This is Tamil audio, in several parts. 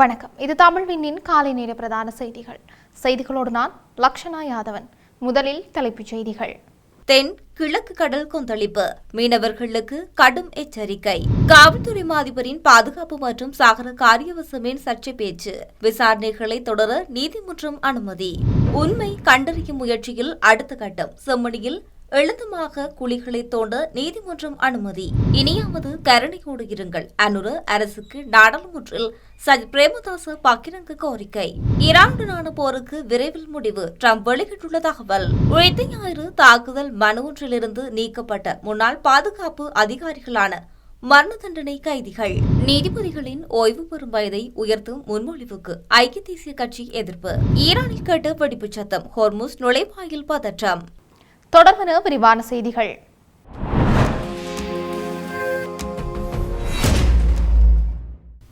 வணக்கம். இது தமிழ்வினின் காலை நேர பிரதான செய்திகளோடு நான் லக்ஷனா யாதவன். முதலில் தலைப்புச் செய்திகள். தென் கிழக்கு கடல் கொந்தளிப்பு, மீனவர்களுக்கு கடும் எச்சரிக்கை. காவல்துறை மாதிபரின் பாதுகாப்பு மற்றும் சாகர காரியவசமின் சர்ச்சை பேச்சு. விசாரணைகளை தொடர நீதிமன்றம் அனுமதி. உண்மை கண்டறியும் முயற்சியில் அடுத்த கட்டம். செம்மணியில் எழுந்தமாக குழிகளை தோண்ட நீதிமன்றம் அனுமதி. இனியாவது கருணையோடு இருங்கள். அனுர அரசுக்கு நாடாளுமன்றில் சஜித் பிரேமதாச பகிரங்க கோரிக்கை. ஈரானுடனான போருக்கு விரைவில் முடிவு, ட்ரம்ப் வெளியிட்டுள்ள தகவல். உழைத்த ஞாயிறு தாக்குதல் மனு ஒன்றிலிருந்து நீக்கப்பட்ட முன்னாள் பாதுகாப்பு அதிகாரிகளான மரண தண்டனை கைதிகள். நீதிபதிகளின் ஓய்வு பெறும் வயதை உயர்த்தும் முன்மொழிவுக்கு ஐக்கிய தேசிய கட்சி எதிர்ப்பு. ஈரானில் கேட்ட வெடிப்புச் சத்தம். ஹோர்முஸ் நுழைவாயில் பதற்றம். தொடர்பான விரிவான செய்திகள்.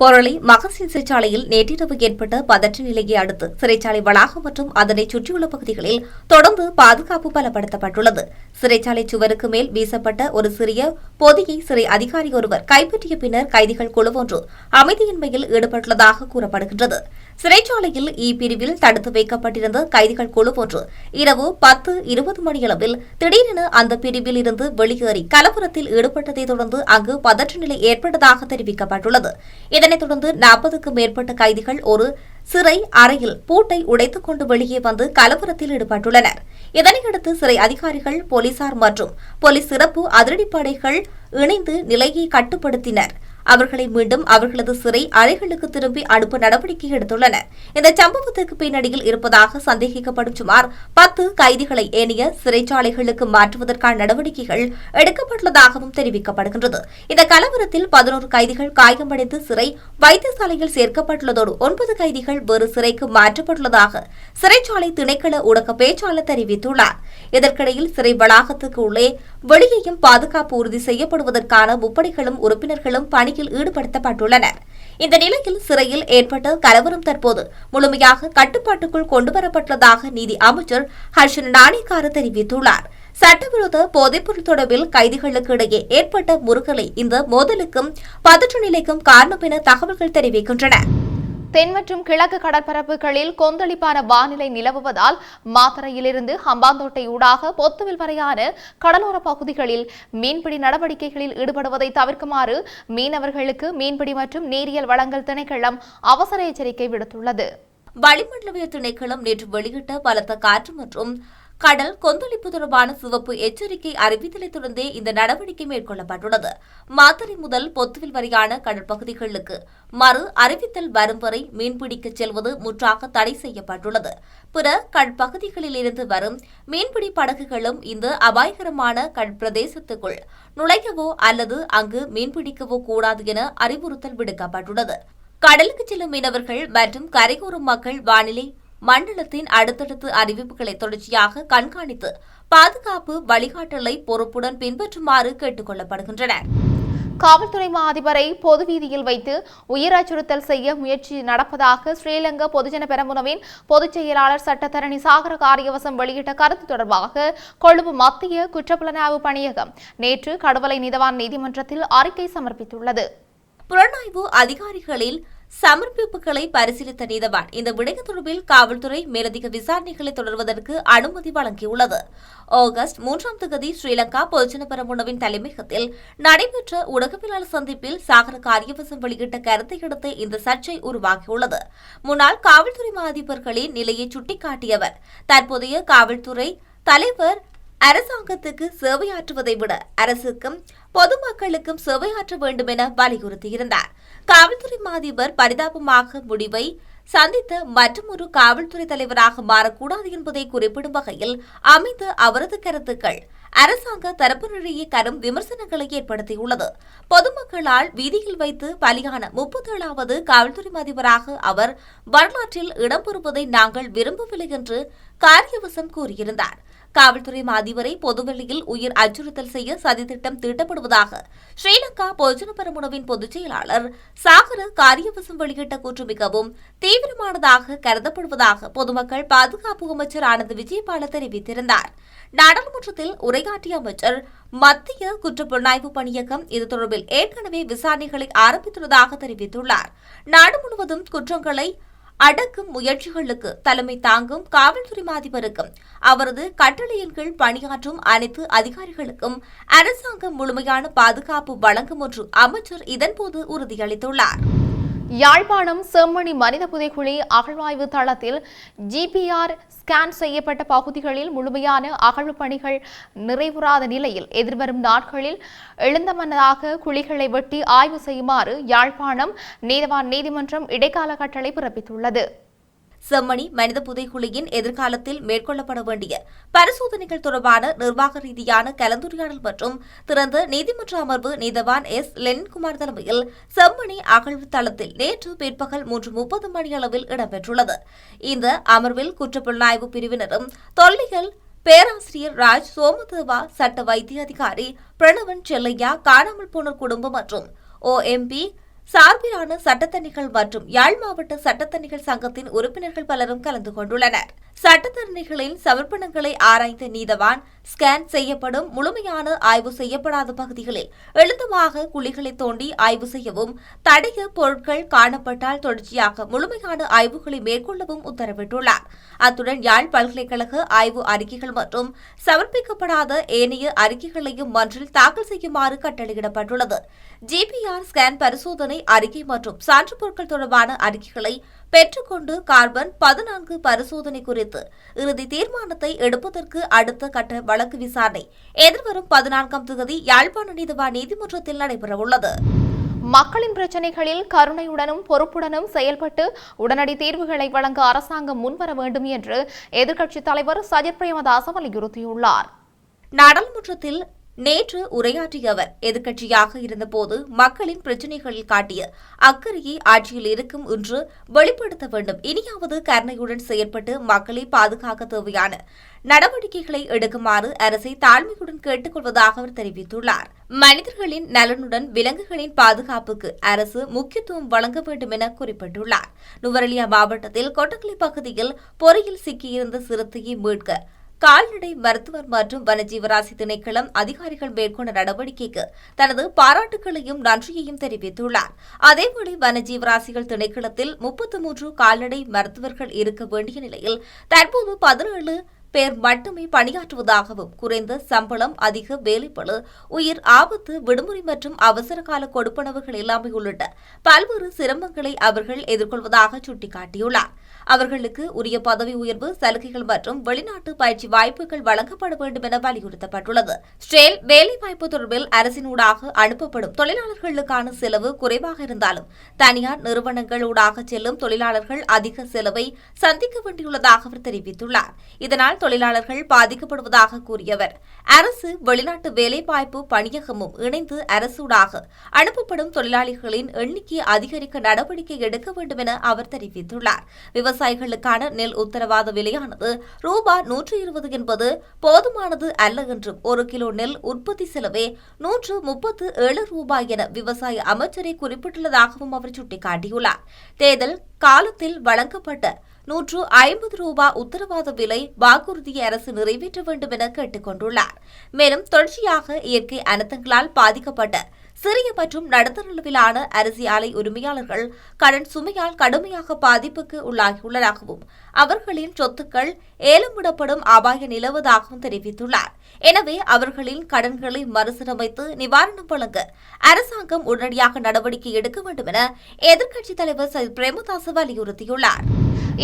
பொருளை மகசின் சிறைச்சாலையில் நேற்றிரவு ஏற்பட்ட பதற்ற நிலையை அடுத்து சிறைச்சாலை வளாகம் மற்றும் அதனை சுற்றியுள்ள பகுதிகளில் தொடர்ந்து பாதுகாப்பு பலப்படுத்தப்பட்டுள்ளது. சிறைச்சாலை சுவருக்கு மேல் வீசப்பட்ட ஒரு சிறிய பொதியை சிறை அதிகாரி ஒருவர் கைப்பற்றிய பின்னர் கைதிகள் குழு ஒன்று அமைதியின்மையில் ஈடுபட்டுள்ளதாக கூறப்படுகின்றது. சிறைச்சாலையில் பிரிவில் தடுத்து வைக்கப்பட்டிருந்த கைதிகள் குழு ஒன்று இரவு 10:20 மணியளவில் திடீரென அந்த பிரிவில் இருந்து வெளியேறி கலவரத்தில் ஈடுபட்டதை தொடர்ந்து அங்கு பதற்ற நிலை ஏற்பட்டதாக தெரிவிக்கப்பட்டுள்ளது. இதனைத் தொடர்ந்து 40க்கும் மேற்பட்ட கைதிகள் ஒரு சிறை அறையில் பூட்டை உடைத்துக் கொண்டு வெளியே வந்து கலவரத்தில் ஈடுபட்டுள்ளனர். இதனையடுத்து சிறை அதிகாரிகள், போலீசார் மற்றும் போலீஸ் சிறப்பு அதிரடிப்படைகள் இணைந்து நிலையை கட்டுப்படுத்தினர். அவர்களை மீண்டும் அவர்களது சிறை அறைகளுக்கு திரும்பி அனுப்ப நடவடிக்கை எடுத்துள்ளனர். இந்த சம்பவத்துக்கு பின்னணியில் இருப்பதாக சந்தேகிக்கப்படும் சுமார் 10 கைதிகளை ஏனைய சிறைச்சாலைகளுக்கு மாற்றுவதற்கான நடவடிக்கைகள் எடுக்கப்பட்டுள்ளதாகவும் தெரிவிக்கப்படுகின்றது. இந்த கலவரத்தில் 11 கைதிகள் காயமடைந்து சிறை வைத்தியசாலையில் சேர்க்கப்பட்டுள்ளதோடு 9 கைதிகள் வேறு சிறைக்கு மாற்றப்பட்டுள்ளதாக சிறைச்சாலை திணைக்கள ஊடக பேச்சாளர் தெரிவித்துள்ளார். இதற்கிடையில் சிறை வளாகத்துக்கு உள்ளே வெளியேயும் பாதுகாப்பு உறுதி செய்யப்படுவதற்கான முப்படைகளும் உறுப்பினர்களும் பணியில் ஈடுபடுத்தப்பட்டுள்ளனர். இந்த நிலையில் சிறையில் ஏற்பட்ட கலவரம் தற்போது முழுமையாக கட்டுப்பாட்டுக்குள் கொண்டுவரப்பட்டுள்ளதாக நீதி அமைச்சர் ஹர்ஷன் நாணேக்கார தெரிவித்துள்ளார். சட்டவிரோத போதைப்பொருள் தொடர்பில் கைதிகளுக்கு இடையே ஏற்பட்ட முறுகலை இந்த மோதலுக்கும் பதற்ற நிலைக்கும் காரணம் என தகவல்கள் தெரிவிக்கின்றன. தென் மற்றும் கிழக்கு கடற்பரப்புகளில் கொந்தளிப்பான வானிலை நிலவுவதால் மாத்தறையிலிருந்து ஹம்பாந்தோட்டை ஊடாக பொத்துவில் வரையான கடலோர பகுதிகளில் மீன்பிடி நடவடிக்கைகளில் ஈடுபடுவதை தவிர்க்குமாறு மீனவர்களுக்கு மீன்பிடி மற்றும் நீரியல் வளங்கள் திணைக்களம் அவசர எச்சரிக்கை விடுத்துள்ளது. வளிமண்டலவியல் திணைக்களம் நேற்று வெளியிட்ட பலத்த காற்று மற்றும் கடல் கொந்தளிப்பு தொடர்பான சிவப்பு எச்சரிக்கை அறிவித்தலை தொடர்ந்தே இந்த நடவடிக்கை மேற்கொள்ளப்பட்டுள்ளது. மாத்தறை முதல் பொத்துவில் வரையான கடற்பகுதிகளுக்கு மறு அறிவித்தல் வரும் வரை மீன்பிடிக்க செல்வது முற்றாக தடை செய்யப்பட்டுள்ளது. பிற கடற்பகுதிகளில் இருந்து வரும் மீன்பிடி படகுகளும் இந்த அபாயகரமான கடற்பிரதேசத்துக்குள் நுழையவோ அல்லது அங்கு மீன்பிடிக்கவோ கூடாது என அறிவுறுத்தல் விடுக்கப்பட்டுள்ளது. கடலுக்கு செல்லும் மீனவர்கள் மற்றும் கரையோர மக்கள் வானிலை மண்டலத்தின் அடுத்தடுத்து அறிவிப்புகளை தொடர்ச்சியாக கண்காணித்து பாதுகாப்பு வழிகாட்டலை பொறுப்புடன் பின்பற்றுமாறு கேட்டுக் கொள்ளப்படுகின்றனர். காவல்துறை அதிபரை பொது வீதியில் வைத்து உயிர் அச்சுறுத்தல் செய்ய முயற்சி நடப்பதாக ஸ்ரீலங்கா பொதுஜன பெரமுனவின் பொதுச் செயலாளர் சட்டத்தரணி சாகர காரியவசம் வெளியிட்ட கருத்து தொடர்பாக கொழும்பு மத்திய குற்றப்புலனாய்வு பணியகம் நேற்று கடுவலை நீதவான் நீதிமன்றத்தில் அறிக்கை சமர்ப்பித்துள்ளது. புலனாய்வு அதிகாரிகளில் சமர்ப்பிப்புகளை பரிசீலித்த நீதவான் இந்த விடயம் தொடர்பில் காவல்துறை மேலதிக விசாரணைகளை தொடர்வதற்கு அனுமதி வழங்கியுள்ளது. ஆகஸ்ட் 3 ஸ்ரீலங்கா பொதுஜன பெரமுனவின் தலைமையகத்தில் நடைபெற்ற ஊடகவியலாளர் சந்திப்பில் சாகர காரியவசம் வெளியிட்ட கருத்தை அடுத்து இந்த சர்ச்சை உருவாகியுள்ளது. முன்னாள் காவல்துறை அதிபர்களின் நிலையை சுட்டிக்காட்டியவர் தற்போதைய காவல்துறை தலைவர் அரசாங்கத்துக்கு சேவையாற்றுவதை விட அரசுக்கும் பொதுமக்களுக்கும் சேவையாற்ற வேண்டும் என வலியுறுத்தியிருந்தார். காவல்துறை அதிபர் பரிதாபமாக முடிவை சந்தித்த மற்றொரு காவல்துறை தலைவராக மாறக்கூடாது என்பதை குறிப்பிடும் வகையில் அமைந்த அவரது கருத்துக்கள் அரசாங்க தரப்பினரிடையே கரும் விமர்சனங்களை ஏற்படுத்தியுள்ளது. பொதுமக்களால் வீதியில் வைத்து பலியான 37வது காவல்துறை அதிபராக அவர் வரலாற்றில் இடம்பெறுவதை நாங்கள் விரும்பவில்லை என்று காரியவசம் கூறியிருந்தார். காவல்துறை அதிபரை பொதுவெளியில் உயிர் அச்சுறுத்தல் செய்ய சதித்திட்டம் தீட்டப்படுவதாக ஸ்ரீலங்கா பொதுஜன பெரமுனவின் பொதுச் செயலாளர் சாகர காரியவசம் வெளியிட்ட கூற்று மிகவும் தீவிரமானதாக கருதப்படுவதாக பொதுமக்கள் பாதுகாப்பு அமைச்சர் ஆனந்த் விஜயபால தெரிவித்திருந்தார். நாடாளுமன்றத்தில் உரையாற்றிய அமைச்சர், மத்திய குற்றப்புலனாய்வு பணியகம் இது தொடர்பில் ஏற்கனவே விசாரணைகளை ஆரம்பித்துள்ளதாக தெரிவித்துள்ளார். நாடு முழுவதும் குற்றங்களை அடக்கும் முயற்சிகளுக்கு தலைமை தாங்கும் காவல்துறை அதிபருக்கும் அவரது கட்டளையின் கீழ் பணியாற்றும் அனைத்து அதிகாரிகளுக்கும் அரசாங்கம் முழுமையான பாதுகாப்பு வழங்கும் என்று அமைச்சர் இதன்போது உறுதியளித்துள்ளார். யாழ்ப்பாணம் செம்மணி மனித புதைக்குழி அகழ்வாய்வு தளத்தில் ஜிபிஆர் ஸ்கேன் செய்யப்பட்ட பகுதிகளில் முழுமையான அகழ்வு பணிகள் நிறைவுறாத நிலையில் எதிர்வரும் நாட்களில் எழுந்தமனதாக குழிகளை வெட்டி ஆய்வு செய்யுமாறு யாழ்ப்பாணம் நீதவான் நீதிமன்றம் இடைக்கால கட்டளை பிறப்பித்துள்ளது. செம்மணி மனித புதைக்குழியின் எதிர்காலத்தில் மேற்கொள்ளப்பட வேண்டிய பரிசோதனைகள் தொடர்பான நிர்வாக ரீதியான கலந்துரையாடல் மற்றும் திறந்த நீதிமன்ற அமர்வு நீதவான் எஸ். லெனின்குமார் தலைமையில் செம்மணி அகழ்வு தளத்தில் நேற்று பிற்பகல் 3:30 மணியளவில் இடம்பெற்றுள்ளது. இந்த அமர்வில் குற்றப்புலனாய்வு பிரிவினரும் தொல்லியல் பேராசிரியர் ராஜ் சோமதேவா, சட்ட வைத்திய அதிகாரி பிரணவன் செல்லையா, காணாமல் போனோர் குடும்பம் மற்றும் OMP சார்பிலான சட்டத்தணிகள் மற்றும் யாழ் மாவட்ட சட்டத்தணிகள் சங்கத்தின் உறுப்பினர்கள் பலரும் கலந்து கொண்டுள்ளனர். சட்டத்தரணிகளின் சமர்ப்பணங்களை ஆராய்ந்த நீதவான் ஸ்கேன் செய்யப்படும் முழுமையான ஆய்வு செய்யப்படாத பகுதிகளில் எழுந்தமாக குழிகளை தோண்டி ஆய்வு செய்யவும், தடய பொருட்கள் காணப்பட்டால் தொடர்ச்சியாக முழுமையான ஆய்வுகளை மேற்கொள்ளவும் உத்தரவிட்டுள்ளார். அத்துடன் யாழ் பல்கலைக்கழக ஆய்வு அறிக்கைகள் மற்றும் சமர்ப்பிக்கப்படாத ஏனைய அறிக்கைகளையும் மன்றில் தாக்கல் செய்யுமாறு கட்டளையிடப்பட்டுள்ளது. ஜிபிஆர் ஸ்கேன் பரிசோதனை அறிக்கை மற்றும் சான்று பொருட்கள் தொடர்பான அறிக்கைகளை பெற்றுக்கொண்டு கார்பன் 14 பரிசோதனை குறித்து இறுதி தீர்மானத்தை எடுப்பதற்கு அடுத்த கட்ட வழக்கு விசாரணை எதிர்வரும் 14ஆம் தேதி யாழ்ப்பாண நீதிவான் நீதிமன்றத்தில் நடைபெறவுள்ளது. மக்களின் பிரச்சினைகளில் கருணையுடனும் பொறுப்புடனும் செயல்பட்டு உடனடி தீர்வுகளை வழங்க அரசாங்கம் முன்வர வேண்டும் என்று எதிர்க்கட்சித் தலைவர் சஜித் பிரேமதாச வலியுறுத்தியுள்ளார். நாடாளுமன்றத்தில் நேற்று உரையாற்றிய அவர், எதிர்க்கட்சியாக இருந்தபோது மக்களின் பிரச்சினைகளில் காட்டிய அக்கறையை ஆட்சியில் இருக்கும் என்று வெளிப்படுத்த வேண்டும். இனியாவது கருணையுடன் செயற்பட்டு மக்களை பாதுகாக்க தேவையான நடவடிக்கைகளை எடுக்குமாறு அரசை தாழ்மையுடன் கேட்டுக் கொள்வதாக அவர் தெரிவித்துள்ளார். மனிதர்களின் நலனுடன் விலங்குகளின் பாதுகாப்புக்கு அரசு முக்கியத்துவம் வழங்க வேண்டும் என குறிப்பிட்டுள்ளார். நுவரெலியா மாவட்டத்தில் கொட்டக்கலை பகுதியில் பொறியில் சிக்கியிருந்த சிறுத்தையை மீட்க கால்நடை மருத்துவர் மற்றும் வனஜீவராசி திணைக்களம் அதிகாரிகள் மேற்கொண்ட நடவடிக்கைக்கு தனது பாராட்டுகளையும் நன்றியையும் தெரிவித்துள்ளார். அதேவேளை வனஜீவராசிகள் திணைக்களத்தில் 33 கால்நடை மருத்துவர்கள் இருக்க வேண்டிய நிலையில் தற்போது 17 பேர் மட்டுமே பணியாற்றுவதாகவும், குறைந்த சம்பளம், அதிக வேலைப்பளு, உயிர் ஆபத்து, விடுமுறை மற்றும் அவசரகால கொடுப்பனவுகள் எல்லாமே உள்ளிட்ட பல்வேறு சிரமங்களை அவர்கள் எதிர்கொள்வதாக சுட்டிக்காட்டியுள்ளார். அவர்களுக்கு உரிய பதவி உயர்வு, சலுகைகள் மற்றும் வெளிநாட்டு பயிற்சி வாய்ப்புகள் வழங்கப்பட வேண்டும் என வலியுறுத்தப்பட்டுள்ளது. ஸ்டேல் வேலைவாய்ப்பு தொடர்பில் அரசினூடாக அனுப்பப்படும் தொழிலாளர்களுக்கான செலவு குறைவாக இருந்தாலும் தனியார் நிறுவனங்களூடாக செல்லும் தொழிலாளர்கள் அதிக செலவை சந்திக்க வேண்டியுள்ளதாக அவர் தெரிவித்துள்ளார். இதனால் தொழிலாளர்கள் பாதிக்கப்படுவதாக கூறியவர், அரசு வெளிநாட்டு வேலைவாய்ப்பு பணியகமும் இணைந்து அரசூடாக அனுப்பப்படும் தொழிலாளிகளின் எண்ணிக்கையை அதிகரிக்க நடவடிக்கை எடுக்க வேண்டும் என அவர் தெரிவித்துள்ளார். விவசாயிகளுக்கான நெல் உத்தரவாத விலையானது ரூபாய் 120 என்பது போதுமானது அல்ல என்றும், 1 கிலோ நெல் உற்பத்தி செலவே 137 ரூபாய் என விவசாய அமைச்சரை குறிப்பிட்டுள்ளதாகவும் அவர் சுட்டிக்காட்டியுள்ளார். தேர்தல் காலத்தில் வழங்கப்பட்ட 150 ரூபாய் உத்தரவாத விலை வாக்குறுதியை அரசு நிறைவேற்ற வேண்டும் என கேட்டுக் கொண்டுள்ளார். மேலும் தொடர்ச்சியாக இயற்கை அனர்த்தங்களால் பாதிக்கப்பட்ட சிறிய மற்றும் நடுத்தர அளவிலான அரிசி ஆலை உரிமையாளர்கள் கடன் சுமையால் கடுமையாக பாதிப்புக்கு உள்ளாகியுள்ளதாகவும், அவர்களின் சொத்துக்கள் ஏலமிடப்படும் அபாயம் நிலவுவதாகவும் தெரிவித்துள்ளார். எனவே அவர்களின் கடன்களை மறுசீரமைத்து நிவாரணம் வழங்க அரசாங்கம் உடனடியாக நடவடிக்கை எடுக்க வேண்டும் என எதிர்க்கட்சித் தலைவர் சஜித் பிரேமதாச வலியுறுத்தியுள்ளார்.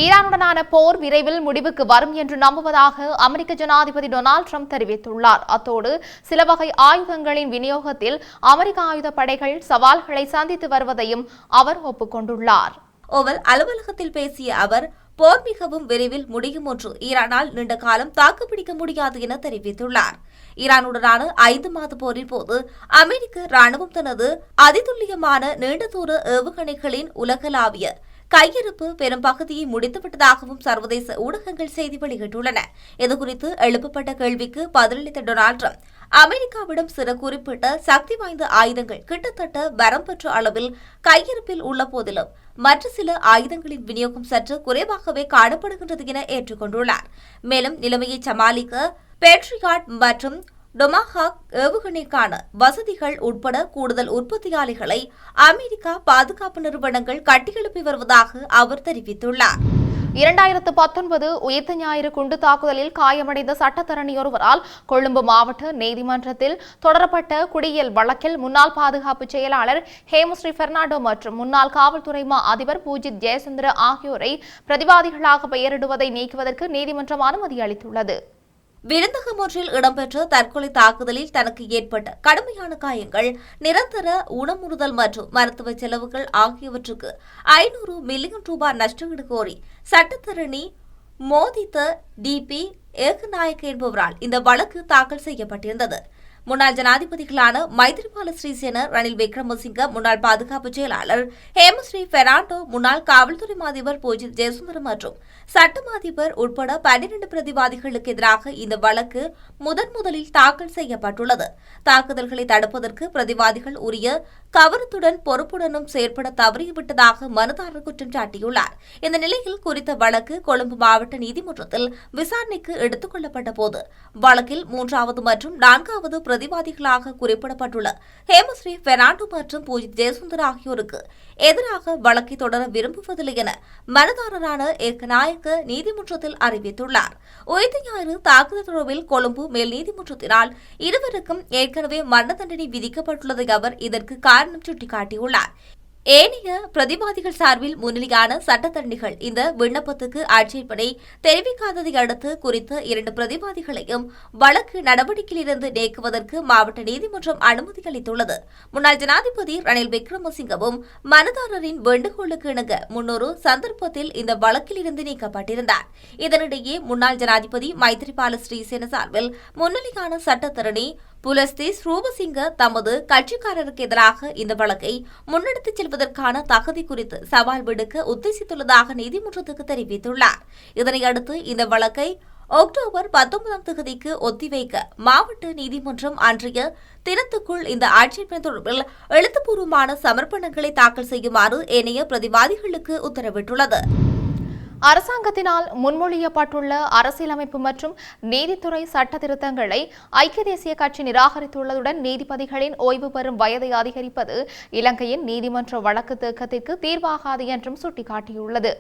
ஈரானுடனான போர் விரைவில் முடிவுக்கு வரும் என்று நம்புவதாக அமெரிக்க ஜனாதிபதி டொனால்டு ட்ரம்ப் தெரிவித்துள்ளார். அத்தோடு சில வகை ஆயுதங்களின் விநியோகத்தில் அமெரிக்க ஆயுத படைகள் சவால்களை சந்தித்து வருவதையும் அவர் ஒப்புக்கொண்டுள்ளார். ஓவல் அலுவலகத்தில் பேசிய அவர், போர் மிகவும் விரைவில் முடியும் என்று ஈரானால் நீண்ட காலம் தாக்குப்பிடிக்க முடியாது என தெரிவித்துள்ளார். ஈரானுடனான 5 மாத போரின் போது அமெரிக்க ராணுவம் தனது அதிதுல்லியமான நீண்ட தூர ஏவுகணைகளின் உலகளாவிய கையிருப்பு பெரும் பகுதியை முடித்துவிட்டதாகவும் சர்வதேச ஊடகங்கள் செய்தி வெளியிட்டுள்ளன. இதுகுறித்து எழுப்பப்பட்ட கேள்விக்கு பதிலளித்த டொனால்ட் ட்ரம்ப், அமெரிக்காவிடம் சில குறிப்பிட்ட சக்தி வாய்ந்த ஆயுதங்கள் கிட்டத்தட்ட வரம்பற்ற அளவில் கையிருப்பில் உள்ள போதிலும் மற்ற சில ஆயுதங்களின் விநியோகம் சற்று குறைவாகவே காணப்படுகின்றது என ஏற்றுக்கொண்டுள்ளார். மேலும் நிலைமையை சமாளிக்க பேட்ரியாட் மற்றும் டொமாஹாக் ஏவுகணைக்கான வசதிகள் உட்பட கூடுதல் உற்பத்தியாளர்களை அமெரிக்கா பாதுகாப்பு நிறுவனங்கள் கட்டியெழுப்பி வருவதாக அவர் தெரிவித்துள்ளார். 2019 உயிர்த்த ஞாயிறு குண்டு தாக்குதலில் காயமடைந்த சட்டத்தரணியொருவரால் கொழும்பு மாவட்ட நீதிமன்றத்தில் தொடரப்பட்ட குடியியல் வழக்கில் முன்னாள் பாதுகாப்பு செயலாளர் ஹேமஸ்ரீ பெர்னாண்டோ மற்றும் முன்னாள் காவல்துறை மா அதிபர் பூஜித் ஜெயசுந்தர ஆகியோரை பிரதிவாதிகளாக பெயரிடுவதை நீக்குவதற்கு நீதிமன்றம் அனுமதி அளித்துள்ளது. விருந்தகம் ஒன்றில் இடம்பெற்ற தற்கொலை தாக்குதலில் தனக்கு ஏற்பட்ட கடுமையான காயங்கள், நிரந்தர உணமுறுதல் மற்றும் மருத்துவ செலவுகள் ஆகியவற்றுக்கு 500 மில்லியன் ரூபாய் நஷ்டஈடு கோரி சட்டத்தரணி மோதித்த டிபி ஏகநாயக்க என்பவரால் இந்த வழக்கு தாக்கல் செய்யப்பட்டிருந்தது. முன்னாள் ஜனாதிபதிகளான மைத்ரிபால சிறிசேன, ரணில் விக்ரமசிங்க, முன்னாள் பாதுகாப்பு செயலாளர் ஹேமஸ்ரீ பெர்னாண்டோ, முன்னாள் காவல்துறை அதிபர் பூஜித் ஜெயசுந்தரம் மற்றும் சட்ட அதிபர் உட்பட 12 பிரதிவாதிகளுக்கு எதிராக இந்த வழக்கு முதலில் தாக்கல் செய்யப்பட்டுள்ளது. தாக்குதல்களை தடுப்பதற்கு பிரதிவாதிகள் உரிய கவனத்துடன் பொறுப்புடனும் செயற்பட தவறிவிட்டதாக மனுதாரர் குற்றம் சாட்டியுள்ளார். இந்த நிலையில் குறித்த வழக்கு கொழும்பு மாவட்ட நீதிமன்றத்தில் விசாரணைக்கு எடுத்துக் கொள்ளப்பட்ட போது வழக்கில் 3வது மற்றும் 4வது பிரதிவாதிகளாக குறிப்பிடப்பட்டுள்ள ஹேமஸ்ரீ பெர்னாண்டோ மற்றும் பூஜித் ஜெயசுந்தர் ஆகியோருக்கு எதிராக வழக்கை தொடர விரும்புவதில்லை என மனுதாரரான ஏகநாயக்க நீதிமன்றத்தில் அறிவித்துள்ளார். உயிர்த்த ஞாயிறு தாக்குதல் தொடர்பில் கொழும்பு மேல் நீதிமன்றத்தினால் இருவருக்கும் ஏற்கனவே மரண தண்டனை விதிக்கப்பட்டுள்ளதை அவர் இதற்கு காரணம் சுட்டிக்காட்டியுள்ளார். ஏனைய பிரதிவாதிகள் சார்பில் முன்னிலையான சட்டத்தரணிகள் இந்த விண்ணப்பத்துக்கு ஆட்சேபனை தெரிவிக்காததை அடுத்து குறித்த 2 பிரதிவாதிகளையும் வழக்கு நடவடிக்கையிலிருந்து நீக்குவதற்கு மாவட்ட நீதிமன்றம் அனுமதி அளித்துள்ளது. முன்னாள் ஜனாதிபதி ரணில் விக்ரமசிங்கவும் மனுதாரரின் வேண்டுகோளுக்கு இணங்க முன்னொரு சந்தர்ப்பத்தில் இந்த வழக்கில் இருந்து நீக்கப்பட்டிருந்தார். இதனிடையே முன்னாள் ஜனாதிபதி மைத்ரிபால சிறிசேன சார்பில் முன்னிலையான சட்டத்தரணி புலஸ்தி ரூபசிங்க தமது கட்சிக்காரருக்கு எதிராக இந்த வழக்கை முன்னெடுத்துச் செல்வதற்கான தகுதி குறித்து சவால் விடுக்க உத்தேசித்துள்ளதாக நீதிமன்றத்துக்கு தெரிவித்துள்ளார். இதனையடுத்து இந்த வழக்கை அக்டோபர் 19ஆம் தேதிக்கு ஒத்திவைக்க மாவட்ட நீதிமன்றம் அன்றைய தினத்துக்குள் இந்த ஆட்சேபனை தொடர்பில் எழுத்துப்பூர்வமான சமர்ப்பணங்களை தாக்கல் செய்யுமாறு ஏனைய பிரதிவாதிகளுக்கு உத்தரவிட்டுள்ளது. அரசாங்கத்தினால் முன்மொழியப்பட்டுள்ள அரசியலமைப்பு மற்றும் நீதித்துறை சட்ட திருத்தங்களை ஐக்கிய தேசிய கட்சி நிராகரித்துள்ளதுடன் நீதிபதிகளின் ஓய்வு பெறும் வயதை அதிகரிப்பது இலங்கையின் நீதிமன்ற வழக்கு தேக்கத்திற்கு தீர்வாகாது என்றும் சுட்டிக்காட்டியுள்ளது.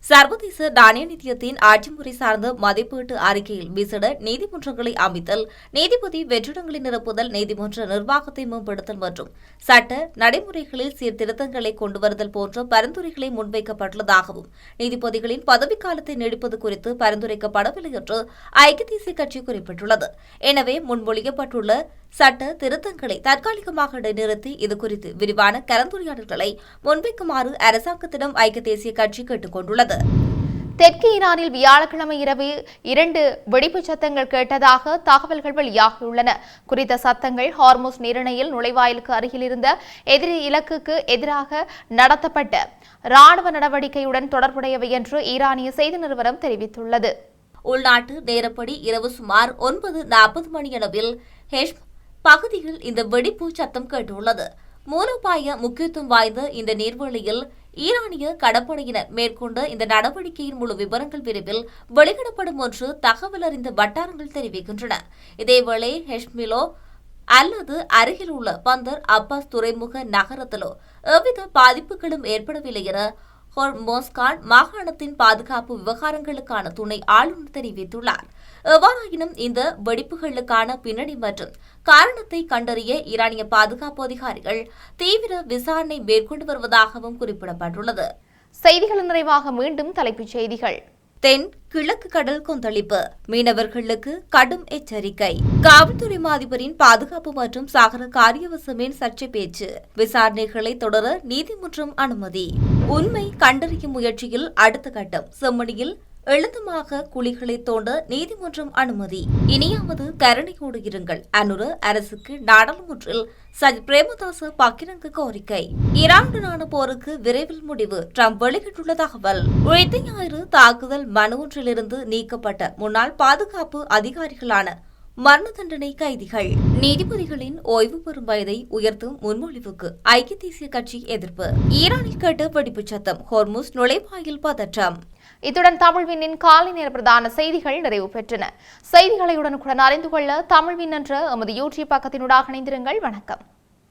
சர்வதேச நாணய நிதியத்தின் ஆட்சி முறை சார்ந்த மதிப்பீட்டு அறிக்கையில் விசேட நீதிமன்றங்களை அமைத்தல், நீதிபதி வெற்றிடங்களை நிரப்புதல், நீதிமன்ற நிர்வாகத்தை மேம்படுத்தல் மற்றும் சட்ட நடைமுறைகளில் சீர்திருத்தங்களை கொண்டுவருதல் போன்ற பரிந்துரைகளை முன்வைக்கப்பட்டுள்ளதாகவும் நீதிபதிகளின் பதவிக்காலத்தை நீடிப்பது குறித்து பரிந்துரைக்கப்படவில்லை என்று ஐக்கிய தேசிய கட்சி குறிப்பிட்டுள்ளது. எனவே முன்மொழியப்பட்டுள்ள சட்ட திருத்தங்களை தற்காலிகமாக இடைநிறுத்தி இதுகுறித்து விரிவான கலந்துரையாடல்களை முன்வைக்குமாறு அரசாங்கத்திடம் ஐக்கிய தேசிய கட்சி கேட்டுக் கொண்டுள்ளது. தெற்கு ஈரானில் வியாழக்கிழமை இரவு 2 வெடிப்புச் சத்தங்கள் கேட்டதாக தகவல்கள் வெளியாகியுள்ளன. குறித்த சத்தங்கள் ஹார்முஸ் நீரிணையில் நுழைவாயிலுக்கு அருகில் இருந்த எதிரி இலக்குக்கு எதிராக நடத்தப்பட்ட ராணுவ நடவடிக்கையுடன் தொடர்புடையவை என்று ஈரானிய செய்தி நிறுவனம் தெரிவித்துள்ளது. உள்நாட்டு நேரப்படி இரவு சுமார் 9:40 மணியளவில் ஹெஷ் பகுதியில் இந்த வெடிப்பு சத்தம் கேட்டுள்ளது. மூலோபாய முக்கியத்துவம் வாய்ந்த இந்த நீர்வழியில் ஈரானிய கடற்படையினர் மேற்கொண்ட இந்த நடவடிக்கையின் முழு விவரங்கள் விரைவில் வெளியிடப்படும் என்று தகவல் அறிந்த வட்டாரங்கள் தெரிவிக்கின்றன. இதேவேளை ஹெஷ்மிலோ அல்லது அருகில் உள்ள பந்தர் அப்பாஸ் துறைமுக நகரத்திலோ எவ்வித பாதிப்புகளும் ஏற்படவில்லை என ஹோர்மோஸ்கான் மாகாணத்தின் பாதுகாப்பு விவகாரங்களுக்கான துணை ஆளுநர் தெரிவித்துள்ளார். எவ்வாறாயினும் இந்த வெடிப்புகளுக்கான பின்னணி மற்றும் காரணத்தை கண்டறிய ஈரானிய பாதுகாப்பு அதிகாரிகள் தீவிர விசாரணை மேற்கொண்டு வருவதாகவும் குறிப்பிடப்பட்டுள்ளது. செய்திகளின் நிறைவாக மீண்டும் தலைப்புச் செய்திகள். தென் கிழக்கு கடல் கொந்தளிப்பு, மீனவர்களுக்கு கடும் எச்சரிக்கை. காவல்துறை அதிபரின் பாதுகாப்பு மற்றும் சாகர காரியவசமின் சர்ச்சை பேச்சு, விசாரணைகளை தொடர நீதிமன்றம் அனுமதி. உண்மை கண்டறியும் முயற்சியில் அடுத்த கட்டம், செம்மணியில் எழுந்தமாக குழிகளை தோண்ட நீதிமன்றம் அனுமதி. இனியாவது கருணையோடு இருங்கள். அனுர அரசுக்கு நாடாளுமன்றில் சஜித் பிரேமதாச பகிரங்க கோரிக்கை. ஈரானுடனான போருக்கு விரைவில் முடிவு. ட்ரம்ப் வெளியிட்டுள்ள தகவல். உழைத்த ஞாயிறு தாக்குதல் மனு ஒன்றிலிருந்து நீக்கப்பட்ட முன்னாள் பாதுகாப்பு அதிகாரிகளான மரண தண்டனை கைதிகள். நீதிபதிகளின் ஓய்வு பெறும் வயதை உயர்த்தும் முன்மொழிவுக்கு ஐக்கிய தேசிய கட்சி எதிர்ப்பு. ஈரானில் கேட்ட வெடிப்புச் சத்தம். ஹோர்முஸ் நுழைவாயில் பதற்றம். இத்துடன் தமிழ்வினின் காலை நேர பிரதான செய்திகள் நிறைவு பெற்றன. செய்திகளை உடனுக்குடன் அறிந்து கொள்ள தமிழ்வின் என்ற எமது யூடியூப் பக்கத்தினூடாக இணைந்திருங்கள். வணக்கம்.